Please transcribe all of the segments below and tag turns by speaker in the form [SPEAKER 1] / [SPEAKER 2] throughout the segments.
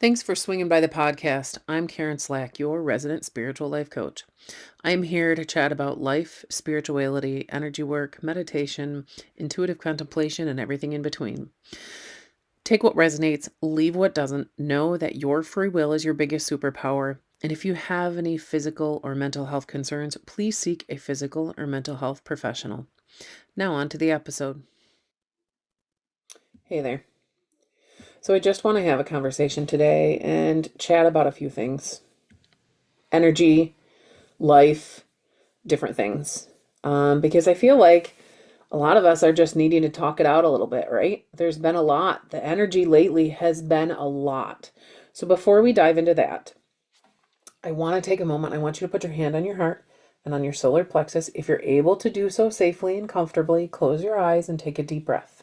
[SPEAKER 1] Thanks for swinging by the podcast. I'm Karen Slack, your resident spiritual life coach. I'm here to chat about life, spirituality, energy work, meditation, intuitive contemplation, and everything in between. Take what resonates, leave what doesn't. Know that your free will is your biggest superpower. And if you have any physical or mental health concerns, please seek a physical or mental health professional. Now, on to the episode. Hey there. So, I just want to have a conversation today and chat about a few things: energy, life, different things. Because I feel like a lot of us are just needing to talk it out a little bit, right? There's been a lot. The energy lately has been a lot. So before we dive into that, I want to take a moment. I want you to put your hand on your heart and on your solar plexus. If you're able to do so safely and comfortably, close your eyes and take a deep breath.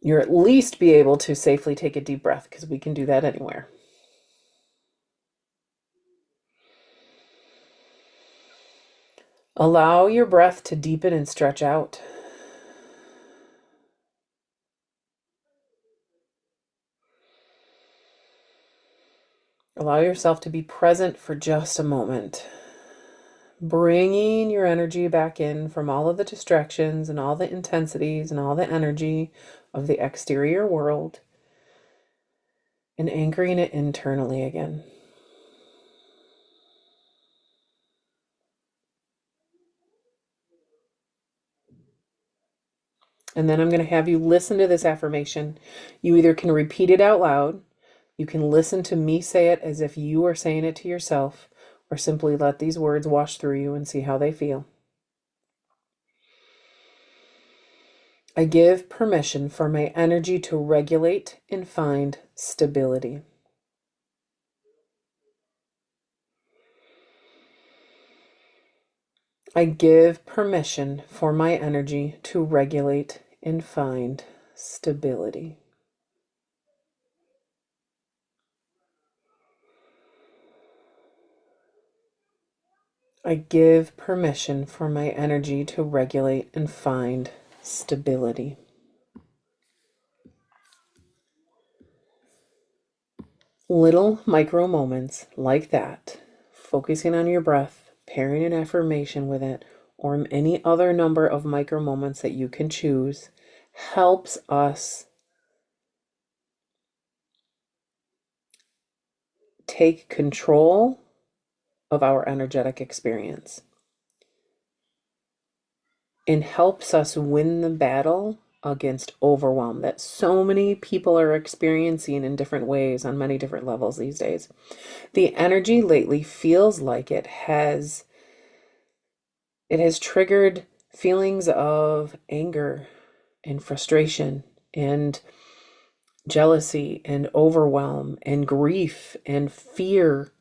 [SPEAKER 1] You're at least be able to safely take a deep breath because we can do that anywhere. Allow your breath to deepen and stretch out. Allow yourself to be present for just a moment, bringing your energy back in from all of the distractions and all the intensities and all the energy of the exterior world and anchoring it internally again. And then I'm going to have you listen to this affirmation. You either can repeat it out loud, you can listen to me say it as if you are saying it to yourself, or simply let these words wash through you and see how they feel. I give permission for my energy to regulate and find stability. I give permission for my energy to regulate and find stability. I give permission for my energy to regulate and find stability. Little micro moments like that, focusing on your breath, pairing an affirmation with it, or any other number of micro moments that you can choose, helps us take control of our energetic experience and helps us win the battle against overwhelm that so many people are experiencing in different ways on many different levels these days. The energy lately feels like it has triggered feelings of anger and frustration and jealousy and overwhelm and grief and fear.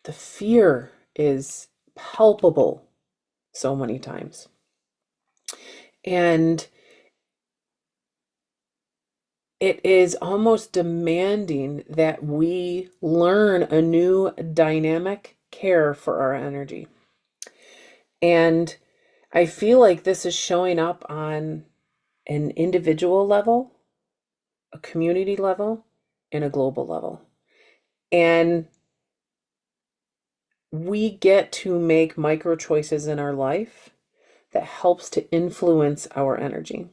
[SPEAKER 1] The fear is palpable so many times. And it is almost demanding that we learn a new dynamic care for our energy. And I feel like this is showing up on an individual level, a community level, and a global level. And we get to make micro choices in our life that helps to influence our energy.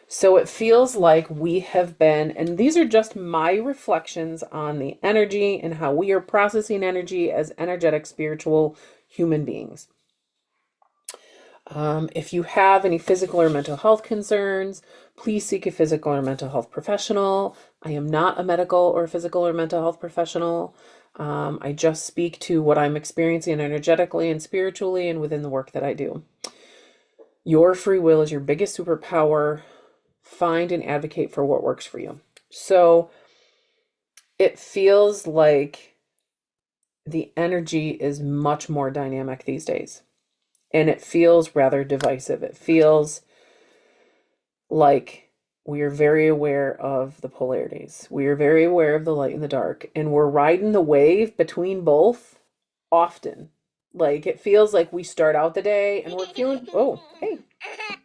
[SPEAKER 1] So it feels like we have been, and these are just my reflections on the energy and how we are processing energy as energetic, spiritual human beings. If you have any physical or mental health concerns, please seek a physical or mental health professional. I am not a medical or physical or mental health professional. I just speak to what I'm experiencing energetically and spiritually and within the work that I do. Your free will is your biggest superpower. Find and advocate for what works for you. So it feels like the energy is much more dynamic these days. And it feels rather divisive. It feels like we are very aware of the polarities. We are very aware of the light and the dark. And we're riding the wave between both often. Like it feels like we start out the day and we're feeling, oh, hey,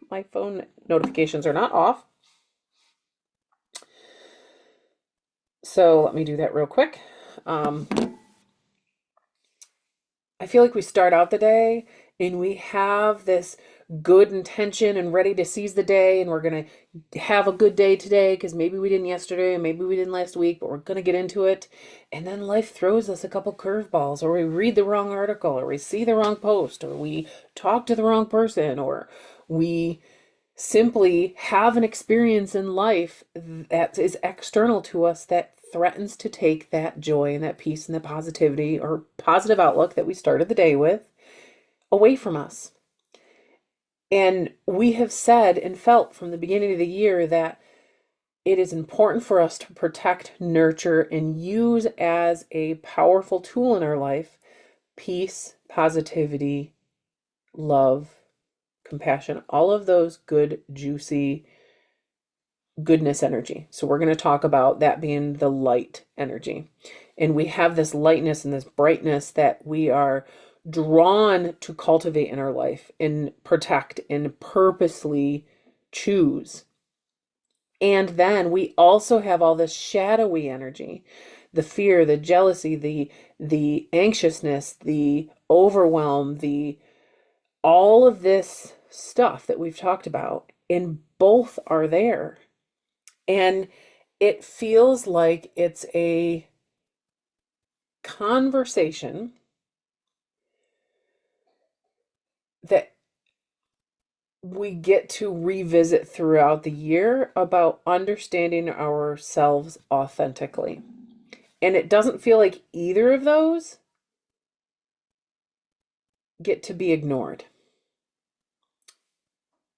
[SPEAKER 1] my phone notifications are not off. So let me do that real quick. I feel like we start out the day and we have this good intention and ready to seize the day, and we're going to have a good day today because maybe we didn't yesterday and maybe we didn't last week, but we're going to get into it. And then life throws us a couple curveballs, or we read the wrong article, or we see the wrong post, or we talk to the wrong person, or we simply have an experience in life that is external to us that threatens to take that joy and that peace and that positivity or positive outlook that we started the day with away from us. And we have said and felt from the beginning of the year that it is important for us to protect, nurture, and use as a powerful tool in our life peace, positivity, love, compassion, all of those good, juicy goodness energy. So we're going to talk about that being the light energy. And we have this lightness and this brightness that we are drawn to cultivate in our life and protect and purposely choose. And then we also have all this shadowy energy, the fear, the jealousy, the anxiousness, the overwhelm, the all of this stuff that we've talked about, and both are there. And it feels like it's a conversation that we get to revisit throughout the year about understanding ourselves authentically. And it doesn't feel like either of those get to be ignored.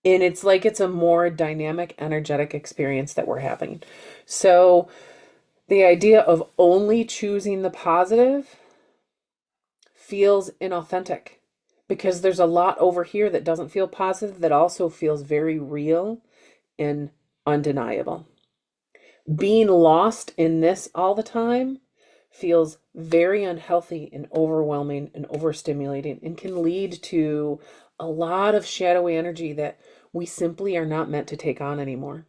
[SPEAKER 1] And it's like it's a more dynamic, energetic experience that we're having. So the idea of only choosing the positive feels inauthentic because there's a lot over here that doesn't feel positive that also feels very real and undeniable. Being lost in this all the time feels very unhealthy and overwhelming and overstimulating and can lead to a lot of shadowy energy that we simply are not meant to take on anymore.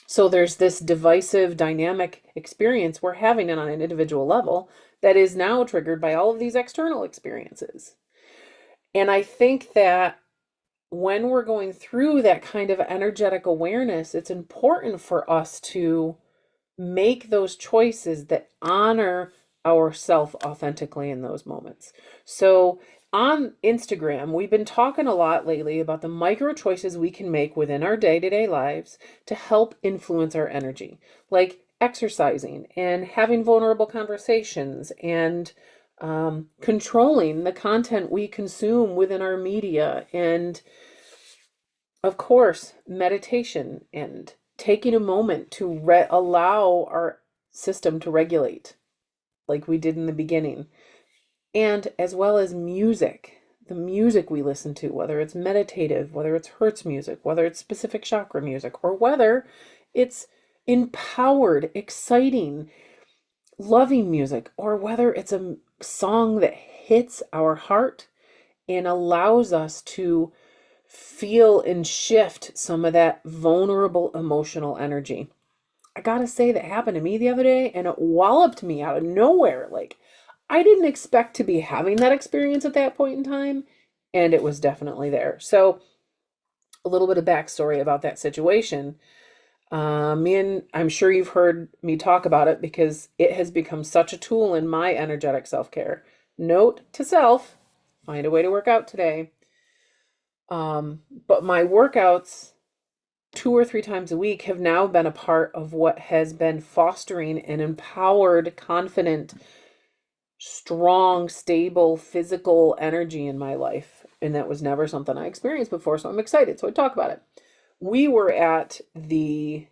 [SPEAKER 1] So there's this divisive dynamic experience we're having on an individual level that is now triggered by all of these external experiences. And I think that when we're going through that kind of energetic awareness, it's important for us to make those choices that honor ourself authentically in those moments. So on Instagram, we've been talking a lot lately about the micro choices we can make within our day-to-day lives to help influence our energy, like exercising and having vulnerable conversations and controlling the content we consume within our media, and of course, meditation and taking a moment to allow our system to regulate like we did in the beginning. And as well as music, the music we listen to, whether it's meditative, whether it's Hertz music, whether it's specific chakra music, or whether it's empowered, exciting, loving music, or whether it's a song that hits our heart and allows us to feel and shift some of that vulnerable emotional energy. I gotta say, that happened to me the other day and it walloped me out of nowhere. Like, I didn't expect to be having that experience at that point in time, and it was definitely there. So, a little bit of backstory about that situation. I'm sure you've heard me talk about it because it has become such a tool in my energetic self-care. Note to self, find a way to work out today. But my workouts 2 or 3 times a week have now been a part of what has been fostering an empowered, confident, strong, stable, physical energy in my life. And that was never something I experienced before, so I'm excited. So I talk about it. We were at the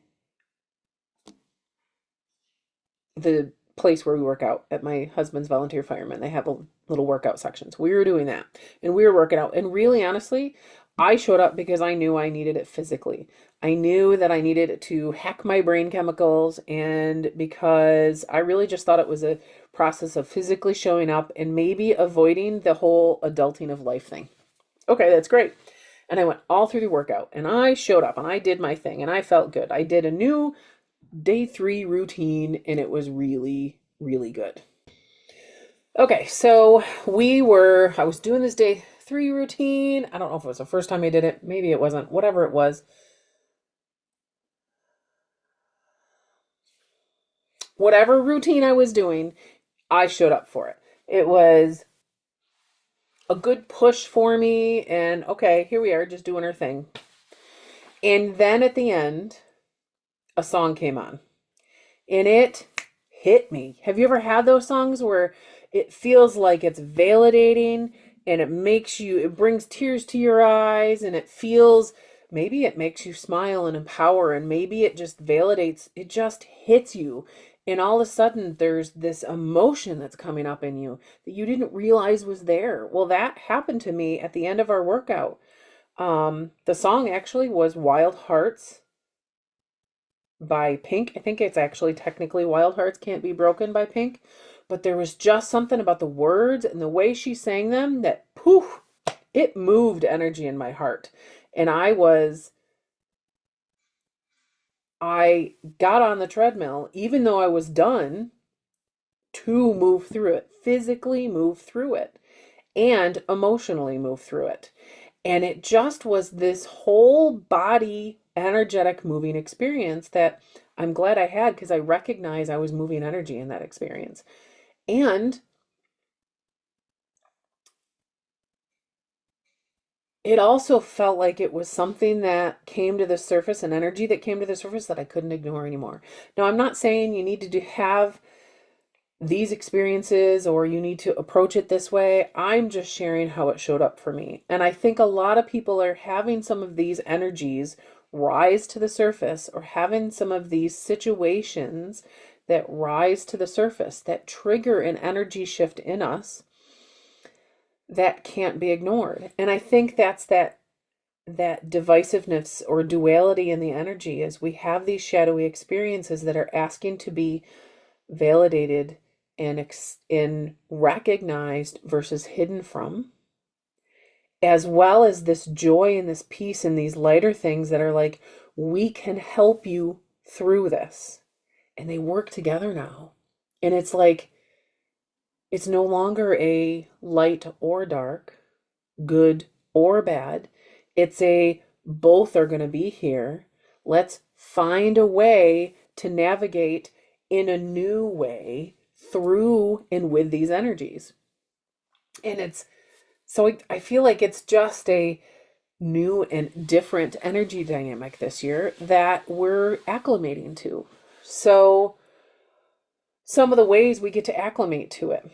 [SPEAKER 1] place where we work out at my husband's volunteer fireman. They have a little workout sections. We were doing that and we were working out. And really, honestly, I showed up because I knew I needed it physically. I knew that I needed to hack my brain chemicals, and because I really just thought it was a process of physically showing up and maybe avoiding the whole adulting of life thing. Okay, that's great. And I went all through the workout and I showed up and I did my thing and I felt good. I did a new day 3 routine, and it was really, really good. Okay, so I was doing this day 3 routine. I don't know if it was the first time I did it. Maybe it wasn't. Whatever it was. Whatever routine I was doing, I showed up for it. It was a good push for me, and okay, here we are, just doing our thing. And then at the end, a song came on, and it hit me. Have you ever had those songs where it feels like it's validating and it brings tears to your eyes, and maybe it makes you smile and empower, and maybe it just validates, it just hits you. And all of a sudden, there's this emotion that's coming up in you that you didn't realize was there. Well, that happened to me at the end of our workout. The song actually was Wild Hearts by Pink. I think it's actually technically Wild Hearts Can't Be Broken by Pink. But there was just something about the words and the way she sang them that, poof, it moved energy in my heart. And I got on the treadmill, even though I was done, to move through it, physically move through it, and emotionally move through it. And it just was this whole body energetic moving experience that I'm glad I had, because I recognize I was moving energy in that experience. And it also felt like it was something that came to the surface, an energy that came to the surface that I couldn't ignore anymore. Now, I'm not saying you need to have these experiences or you need to approach it this way. I'm just sharing how it showed up for me. And I think a lot of people are having some of these energies rise to the surface, or having some of these situations that rise to the surface that trigger an energy shift in us that can't be ignored. And I think that's that divisiveness or duality in the energy, is we have these shadowy experiences that are asking to be validated and recognized versus hidden from, as well as this joy and this peace and these lighter things that are like, we can help you through this. And they work together now. And it's like, it's no longer a light or dark, good or bad. It's a both are going to be here. Let's find a way to navigate in a new way through and with these energies. And I feel like it's just a new and different energy dynamic this year that we're acclimating to. So some of the ways we get to acclimate to it: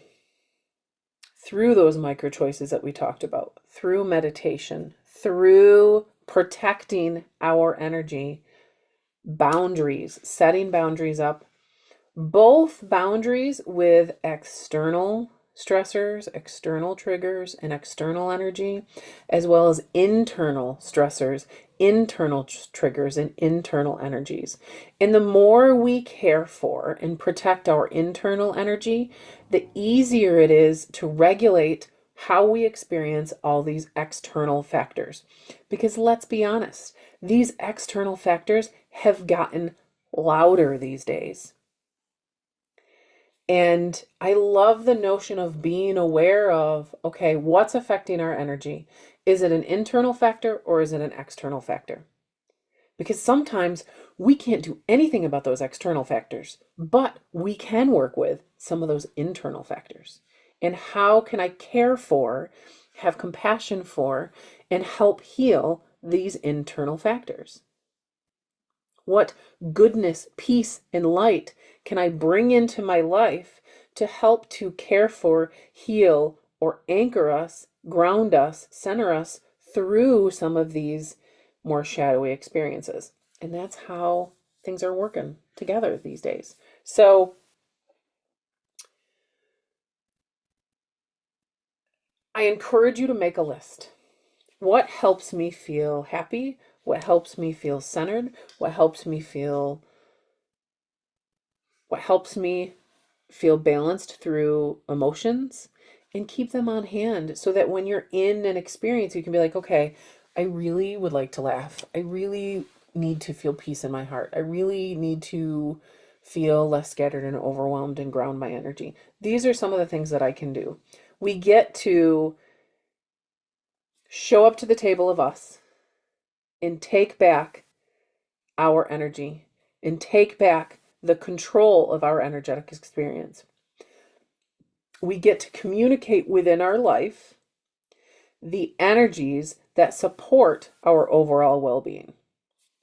[SPEAKER 1] through those micro choices that we talked about, through meditation, through protecting our energy, boundaries, setting boundaries up, both boundaries with external stressors, external triggers, and external energy, as well as internal stressors, internal triggers, and internal energies. And the more we care for and protect our internal energy, the easier it is to regulate how we experience all these external factors. Because let's be honest, these external factors have gotten louder these days. And I love the notion of being aware of, okay, what's affecting our energy? Is it an internal factor or is it an external factor? Because sometimes we can't do anything about those external factors, but we can work with some of those internal factors. And how can I care for, have compassion for, and help heal these internal factors? What goodness, peace, and light can I bring into my life to help to care for, heal, or anchor us, ground us, center us through some of these more shadowy experiences? And that's how things are working together these days. So I encourage you to make a list. What helps me feel happy? What helps me feel centered? What helps me feel balanced through emotions, and keep them on hand so that when you're in an experience, you can be like, okay, I really would like to laugh. I really need to feel peace in my heart. I really need to feel less scattered and overwhelmed and ground my energy. These are some of the things that I can do. We get to show up to the table of us and take back our energy and take back the control of our energetic experience. We get to communicate within our life the energies that support our overall well-being.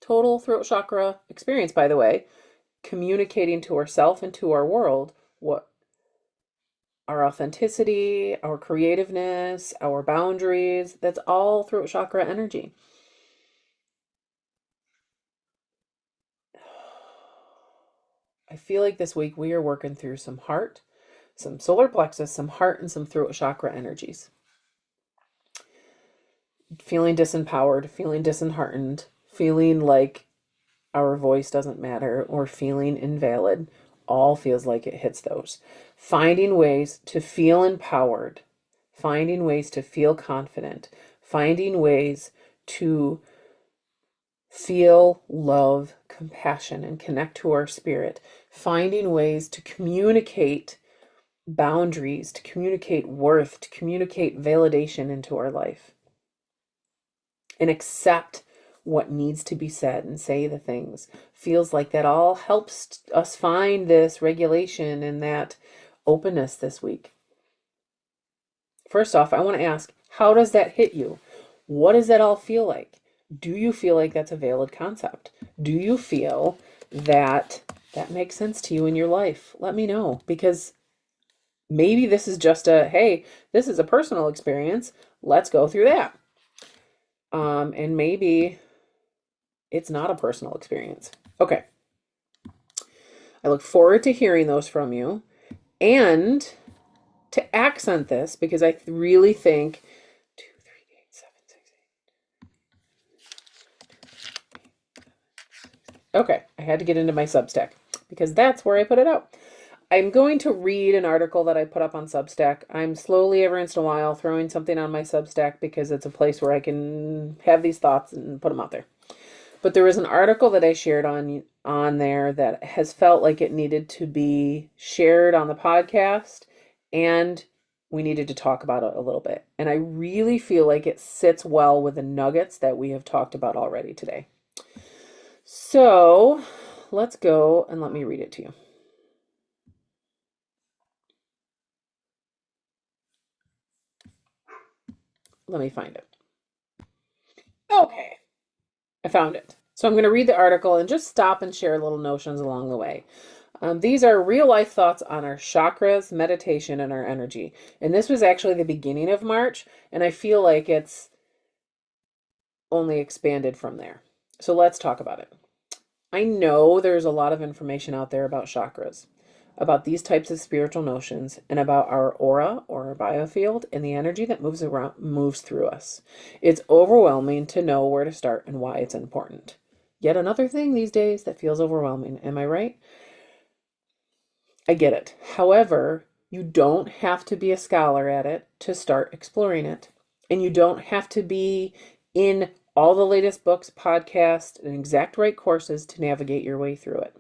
[SPEAKER 1] Total throat chakra experience, by the way, communicating to ourself and to our world what our authenticity, our creativeness, our boundaries, that's all throat chakra energy. I feel like this week we are working through some heart, some solar plexus, some heart, and some throat chakra energies. Feeling disempowered, feeling disheartened, feeling like our voice doesn't matter, or feeling invalid, all feels like it hits those. Finding ways to feel empowered, finding ways to feel confident, finding ways to feel love, compassion, and connect to our spirit, finding ways to communicate boundaries, to communicate worth, to communicate validation into our life, and accept what needs to be said and say the things. Feels like that all helps us find this regulation and that openness this week. First off, I want to ask, how does that hit you? What does that all feel like? Do you feel like that's a valid concept? Do you feel that that makes sense to you in your life? Let me know, because maybe this is just a, hey, this is a personal experience. Let's go through that. And maybe it's not a personal experience. Okay. I look forward to hearing those from you. And to accent this, because I really think 2, 3, 8, 7, 6, 8. Okay, I had to get into my Substack because that's where I put it out. I'm going to read an article that I put up on Substack. I'm slowly, every once in a while, throwing something on my Substack because it's a place where I can have these thoughts and put them out there. But there was an article that I shared on there that has felt like it needed to be shared on the podcast, and we needed to talk about it a little bit. And I really feel like it sits well with the nuggets that we have talked about already today. So let's go and let me read it to you. Let me find it. Okay, I found it. So I'm going to read the article and just stop and share little notions along the way. These are real life thoughts on our chakras, meditation, and our energy. And this was actually the beginning of March, and I feel like it's only expanded from there. So let's talk about it. I know there's a lot of information out there about chakras, about these types of spiritual notions, and about our aura or our biofield and the energy that moves through us. It's overwhelming to know where to start and why it's important. Yet another thing these days that feels overwhelming. Am I right? I get it. However, you don't have to be a scholar at it to start exploring it. And you don't have to be in all the latest books, podcasts, and exact right courses to navigate your way through it.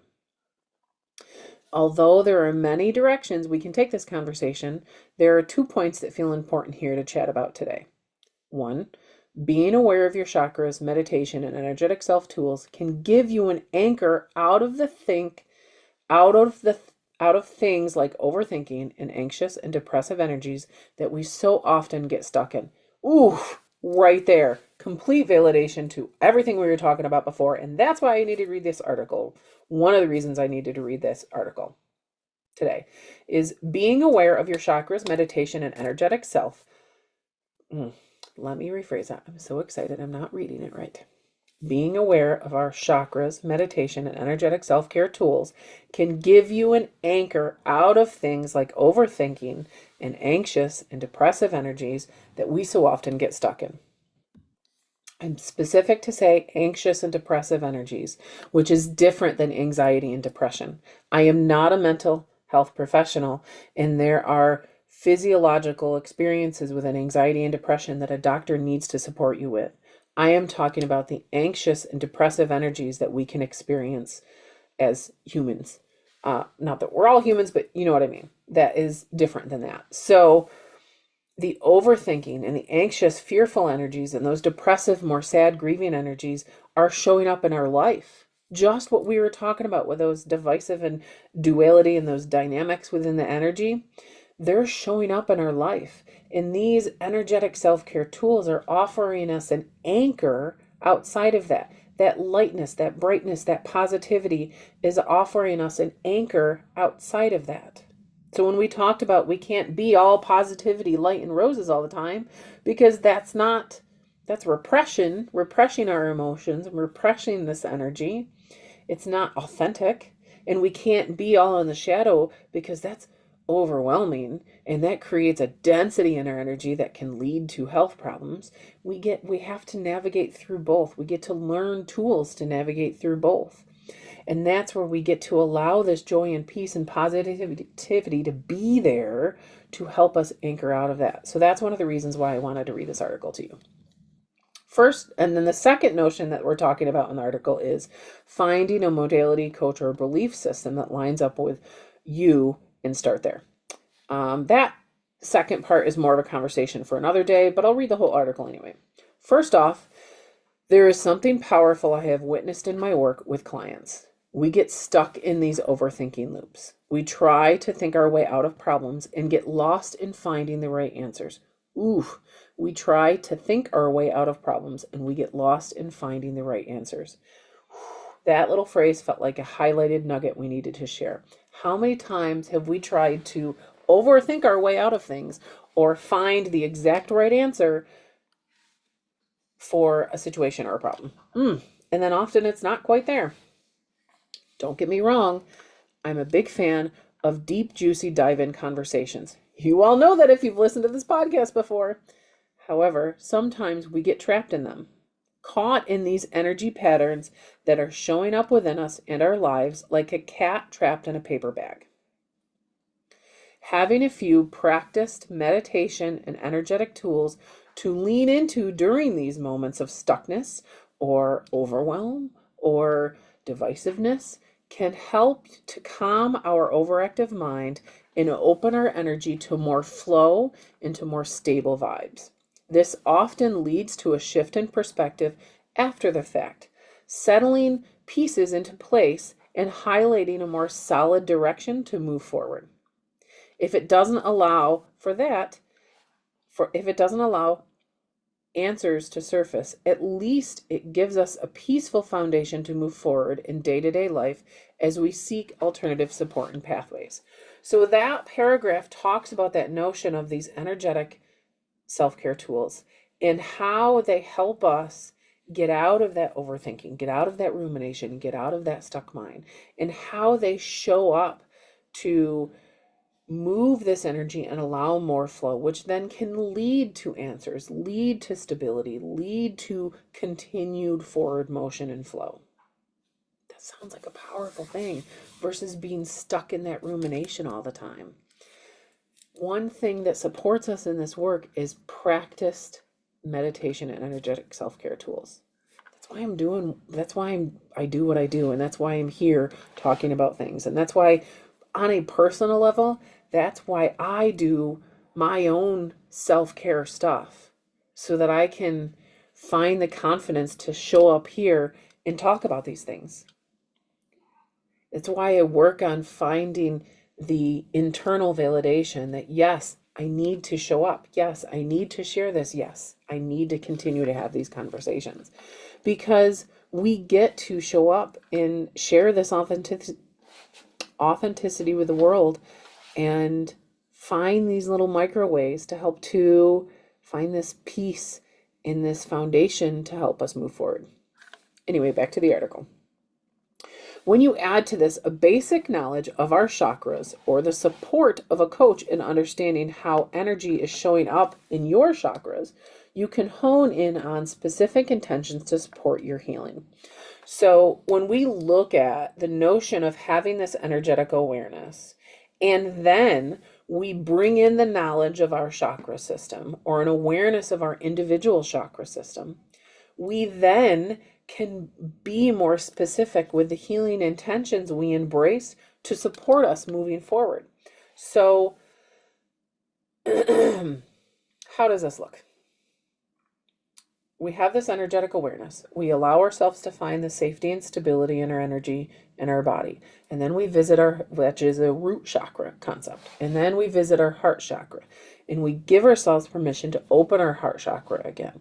[SPEAKER 1] Although there are many directions we can take this conversation, there are 2 points that feel important here to chat about today. 1, being aware of your chakras, meditation, and energetic self tools can give you an anchor out of things like overthinking and anxious and depressive energies that we so often get stuck in. Ooh, right there. Complete validation to everything we were talking about before. And that's why I needed to read this article. One of the reasons I needed to read this article today is being aware of your chakras, meditation, and energetic self. Let me rephrase that. I'm so excited. I'm not reading it right. Being aware of our chakras, meditation, and energetic self-care tools can give you an anchor out of things like overthinking and anxious and depressive energies that we so often get stuck in. I'm specific to say anxious and depressive energies, which is different than anxiety and depression. I am not a mental health professional, and there are physiological experiences within anxiety and depression that a doctor needs to support you with. I am talking about the anxious and depressive energies that we can experience as humans. Not that we're all humans, but you know what I mean. That is different than that. So the overthinking and the anxious, fearful energies and those depressive, more sad, grieving energies are showing up in our life. Just what we were talking about with those divisive and duality and those dynamics within the energy, they're showing up in our life. And these energetic self care tools are offering us an anchor outside of that. That lightness, that brightness, that positivity is offering us an anchor outside of that. So when we talked about we can't be all positivity, light, and roses all the time, because that's repression, repressing our emotions, and repressing this energy. It's not authentic. And we can't be all in the shadow because that's overwhelming and that creates a density in our energy that can lead to health problems. We have to navigate through both. We get to learn tools to navigate through both. And that's where we get to allow this joy and peace and positivity to be there to help us anchor out of that. So that's one of the reasons why I wanted to read this article to you. First, and then the second notion that we're talking about in the article is finding a modality, coach, or belief system that lines up with you and start there. That second part is more of a conversation for another day, but I'll read the whole article anyway. First off, there is something powerful I have witnessed in my work with clients. We get stuck in these overthinking loops. We try to think our way out of problems and get lost in finding the right answers. We try to think our way out of problems and we get lost in finding the right answers. That little phrase felt like a highlighted nugget we needed to share. How many times have we tried to overthink our way out of things or find the exact right answer for a situation or a problem? And then often it's not quite there. Don't get me wrong. I'm a big fan of deep, juicy dive-in conversations. You all know that if you've listened to this podcast before. However, sometimes we get trapped in them, caught in these energy patterns that are showing up within us and our lives like a cat trapped in a paper bag. Having a few practiced meditation and energetic tools to lean into during these moments of stuckness or overwhelm or divisiveness can help to calm our overactive mind and open our energy to more flow and to more stable vibes. This often leads to a shift in perspective after the fact, settling pieces into place and highlighting a more solid direction to move forward. If it doesn't allow for that, if it doesn't allow answers to surface, at least it gives us a peaceful foundation to move forward in day-to-day life as we seek alternative support and pathways. So that paragraph talks about that notion of these energetic self-care tools and how they help us get out of that overthinking, get out of that rumination, get out of that stuck mind, and how they show up to move this energy and allow more flow, which then can lead to answers, lead to stability, lead to continued forward motion and flow. That sounds like a powerful thing versus being stuck in that rumination all the time. One thing that supports us in this work is practiced meditation and energetic self-care tools. That's why I do what I do, and that's why I'm here talking about things. And that's why on a personal level, that's why I do my own self-care stuff so that I can find the confidence to show up here and talk about these things. It's why I work on finding the internal validation that yes, I need to show up. Yes, I need to share this. Yes, I need to continue to have these conversations because we get to show up and share this authenticity with the world and find these little micro ways to help to find this peace in this foundation to help us move forward. Anyway, back to the article. When you add to this a basic knowledge of our chakras or the support of a coach in understanding how energy is showing up in your chakras, you can hone in on specific intentions to support your healing. So when we look at the notion of having this energetic awareness, and then we bring in the knowledge of our chakra system or an awareness of our individual chakra system, We then can be more specific with the healing intentions we embrace to support us moving forward. So, how does this look? We have this energetic awareness. We allow ourselves to find the safety and stability in our energy in our body. And then we visit which is a root chakra concept. And then we visit our heart chakra. And we give ourselves permission to open our heart chakra again.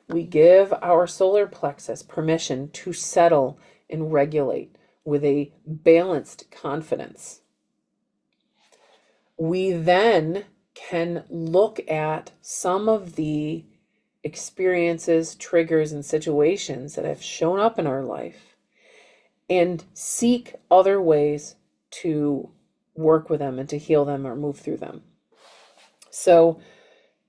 [SPEAKER 1] We give our solar plexus permission to settle and regulate with a balanced confidence. We then can look at some of the experiences, triggers, and situations that have shown up in our life and seek other ways to work with them and to heal them or move through them. So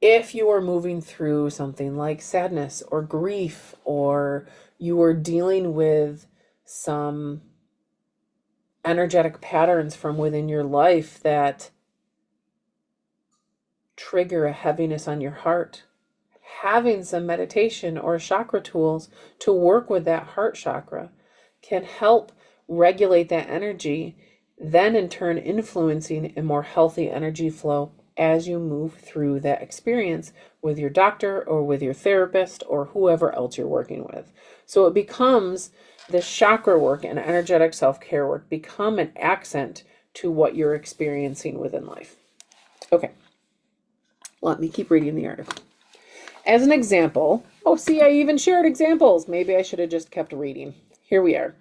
[SPEAKER 1] if you are moving through something like sadness or grief, or you are dealing with some energetic patterns from within your life that trigger a heaviness on your heart, having some meditation or chakra tools to work with that heart chakra can help regulate that energy, then in turn influencing a more healthy energy flow as you move through that experience with your doctor or with your therapist or whoever else you're working with. So it becomes the chakra work and energetic self-care work become an accent to what you're experiencing within life. Okay, let me keep reading the article. As an example, oh, see, I even shared examples. Maybe I should have just kept reading. Here we are.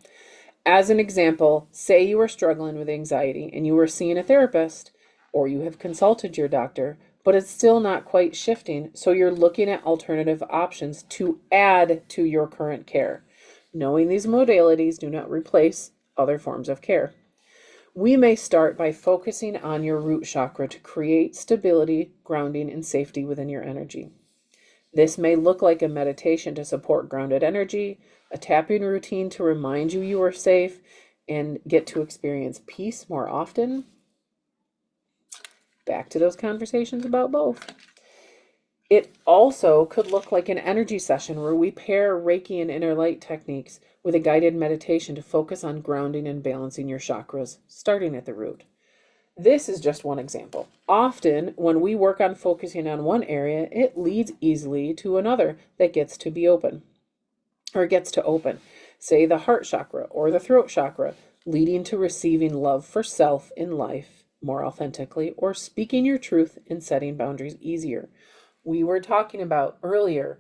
[SPEAKER 1] As an example, say you are struggling with anxiety and you are seeing a therapist, or you have consulted your doctor, but it's still not quite shifting, so you're looking at alternative options to add to your current care. Knowing these modalities do not replace other forms of care. We may start by focusing on your root chakra to create stability, grounding, and safety within your energy. This may look like a meditation to support grounded energy, a tapping routine to remind you you are safe and get to experience peace more often. Back to those conversations about both. It also could look like an energy session where we pair Reiki and inner light techniques with a guided meditation to focus on grounding and balancing your chakras, starting at the root. This is just one example. Often, when we work on focusing on one area, it leads easily to another that gets to be open, or gets to open. Say the heart chakra or the throat chakra, leading to receiving love for self in life more authentically, or speaking your truth and setting boundaries easier. We were talking about earlier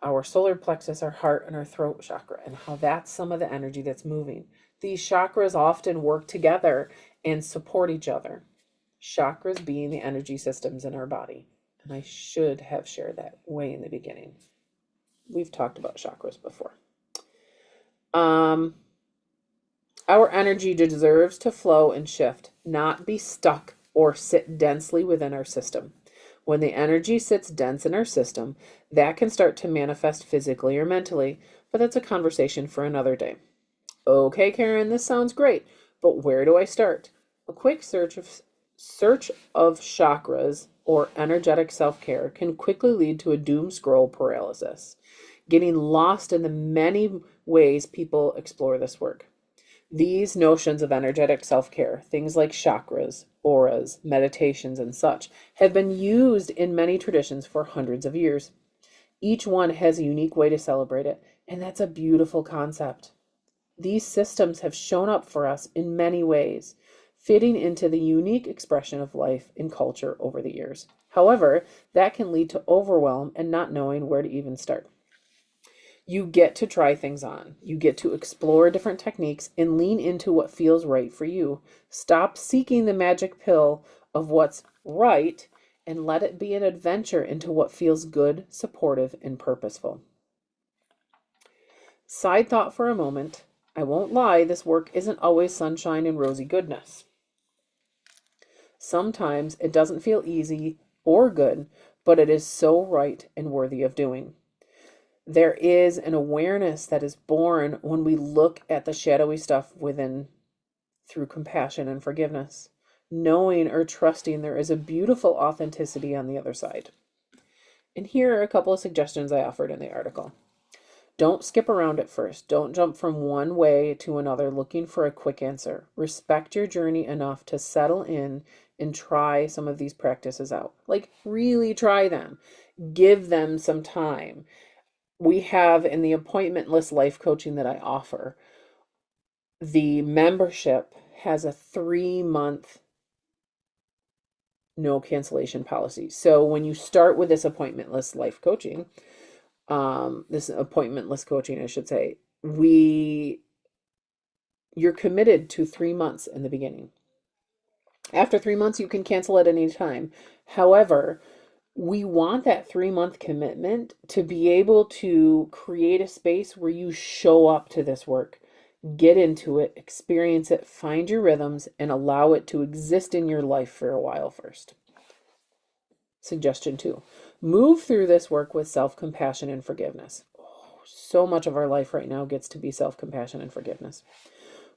[SPEAKER 1] our solar plexus, our heart, and our throat chakra, and how that's some of the energy that's moving. These chakras often work together and support each other. Chakras being the energy systems in our body. And I should have shared that way in the beginning. We've talked about chakras before. Our energy deserves to flow and shift, not be stuck or sit densely within our system. When the energy sits dense in our system, that can start to manifest physically or mentally, but that's a conversation for another day. Okay, Karen, this sounds great, but where do I start? A quick search of chakras or energetic self-care can quickly lead to a doom scroll paralysis, getting lost in the many ways people explore this work. These notions of energetic self-care, things like chakras, auras, meditations, and such, have been used in many traditions for hundreds of years. Each one has a unique way to celebrate it, and that's a beautiful concept. These systems have shown up for us in many ways, fitting into the unique expression of life and culture over the years. However, that can lead to overwhelm and not knowing where to even start. You get to try things on. You get to explore different techniques and lean into what feels right for you. Stop seeking the magic pill of what's right and let it be an adventure into what feels good, supportive, and purposeful. Side thought for a moment. I won't lie, this work isn't always sunshine and rosy goodness. Sometimes it doesn't feel easy or good, but it is so right and worthy of doing. There is an awareness that is born when we look at the shadowy stuff within through compassion and forgiveness, knowing or trusting there is a beautiful authenticity on the other side. And here are a couple of suggestions I offered in the article. Don't skip around at first. Don't jump from one way to another looking for a quick answer. Respect your journey enough to settle in and try some of these practices out. Like, really try them. Give them some time. We have in the appointmentless life coaching that I offer, the membership has a 3-month no cancellation policy. So when you start with this appointmentless life coaching, this appointmentless coaching, I should say, you're committed to 3 months in the beginning. After 3 months, you can cancel at any time. However, we want that 3-month commitment to be able to create a space where you show up to this work, get into it, experience it, find your rhythms, and allow it to exist in your life for a while first. Suggestion 2, move through this work with self-compassion and forgiveness. Oh, so much of our life right now gets to be self-compassion and forgiveness.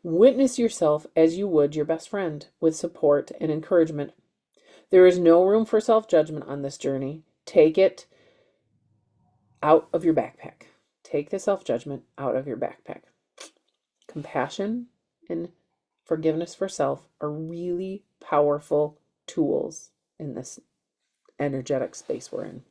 [SPEAKER 1] Witness yourself as you would your best friend, with support and encouragement. There is no room for self-judgment on this journey. Take it out of your backpack. Take the self-judgment out of your backpack. Compassion and forgiveness for self are really powerful tools in this energetic space we're in.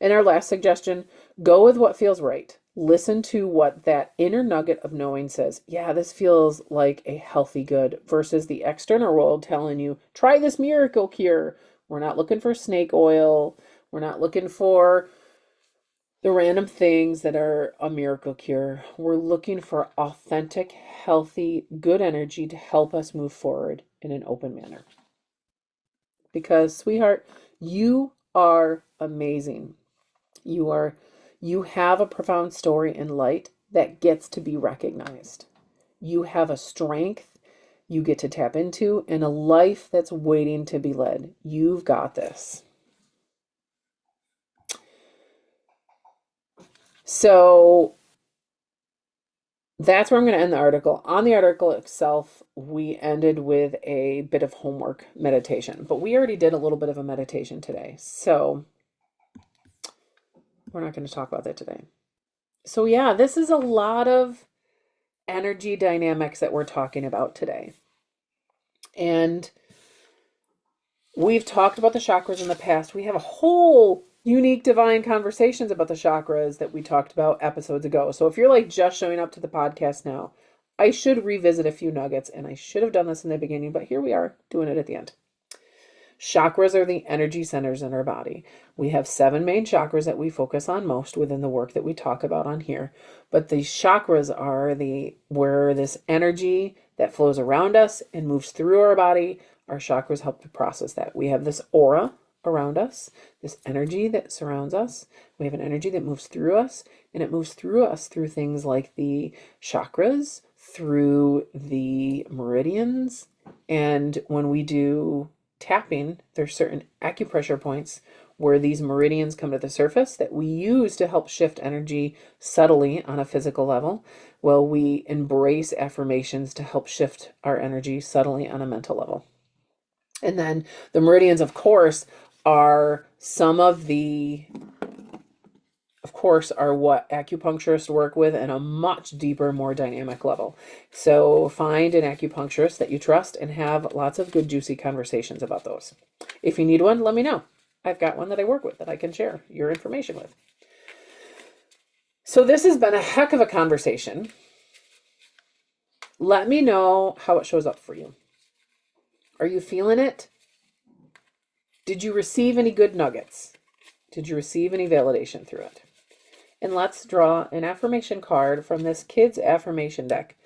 [SPEAKER 1] And our last suggestion, go with what feels right. Listen to what that inner nugget of knowing says. Yeah, this feels like a healthy good, versus the external world telling you, try this miracle cure. We're not looking for snake oil. We're not looking for the random things that are a miracle cure. We're looking for authentic, healthy, good energy to help us move forward in an open manner. Because, sweetheart, you are amazing. You have a profound story in light that gets to be recognized. You have a strength you get to tap into and a life that's waiting to be led. You've got this. So that's where I'm going to end the article. On the article itself, we ended with a bit of homework meditation, but we already did a little bit of a meditation today. So we're not going to talk about that today. So yeah, this is a lot of energy dynamics that we're talking about today. And we've talked about the chakras in the past. We have a whole unique divine conversations about the chakras that we talked about episodes ago. So if you're like just showing up to the podcast now, I should revisit a few nuggets, and I should have done this in the beginning, but here we are doing it at the end. Chakras are the energy centers in our body. We have 7 main chakras that we focus on most within the work that we talk about on here. But these chakras are where this energy that flows around us and moves through our body, our chakras help to process that. We have this aura around us, this energy that surrounds us. We have an energy that moves through us, and it moves through us through things like the chakras, through the meridians, and when we do tapping, there's certain acupressure points where these meridians come to the surface that we use to help shift energy subtly on a physical level. Well, we embrace affirmations to help shift our energy subtly on a mental level. And then the meridians, of course, are what acupuncturists work with in a much deeper, more dynamic level. So find an acupuncturist that you trust and have lots of good, juicy conversations about those. If you need one, let me know. I've got one that I work with that I can share your information with. So this has been a heck of a conversation. Let me know how it shows up for you. Are you feeling it? Did you receive any good nuggets? Did you receive any validation through it? And let's draw an affirmation card from this Kids Affirmation deck.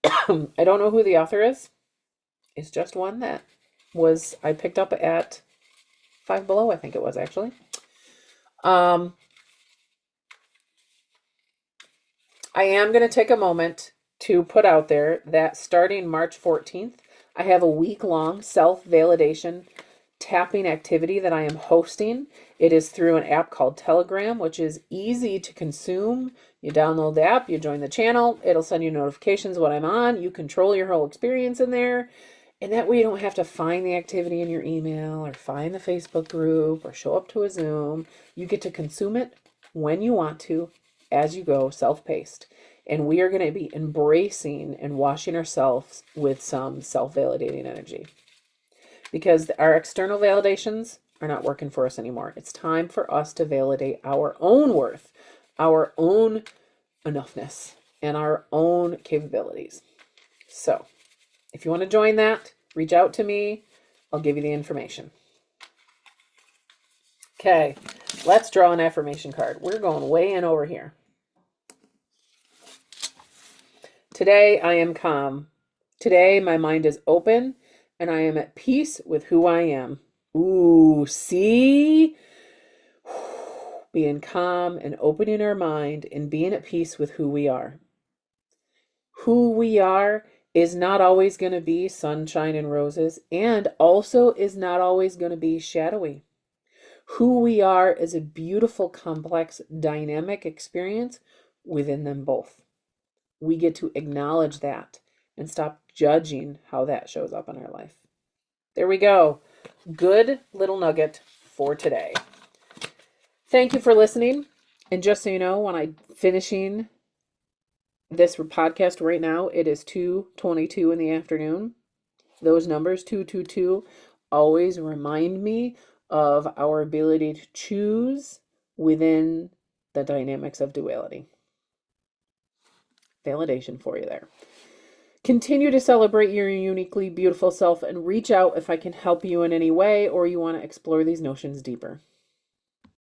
[SPEAKER 1] I don't know who the author is. It's just one that I picked up at Five Below, I think it was actually. I am going to take a moment to put out there that starting March 14th, I have a week-long self-validation tapping activity that I am hosting. It is through an app called Telegram, which is easy to consume. You download the app, you join the channel, it'll send you notifications when I'm on. You control your whole experience in there. And that way you don't have to find the activity in your email or find the Facebook group or show up to a Zoom. You get to consume it when you want to, as you go, self-paced. And we are going to be embracing and washing ourselves with some self-validating energy. Because our external validations are not working for us anymore. It's time for us to validate our own worth, our own enoughness, and our own capabilities. So, if you want to join that, reach out to me. I'll give you the information. Okay, let's draw an affirmation card. We're going way in over here. Today, I am calm. Today, my mind is open, and I am at peace with who I am. Ooh, see? Being calm and opening our mind and being at peace with who we are. Who we are is not always going to be sunshine and roses, and also is not always going to be shadowy. Who we are is a beautiful, complex, dynamic experience within them both. We get to acknowledge that and stop judging how that shows up in our life. There we go. Good little nugget for today. Thank you for listening. And just so you know, when I'm finishing this podcast right now, it is 2:22 in the afternoon. Those numbers, 222, always remind me of our ability to choose within the dynamics of duality. Validation for you there. Continue to celebrate your uniquely beautiful self and reach out if I can help you in any way or you want to explore these notions deeper.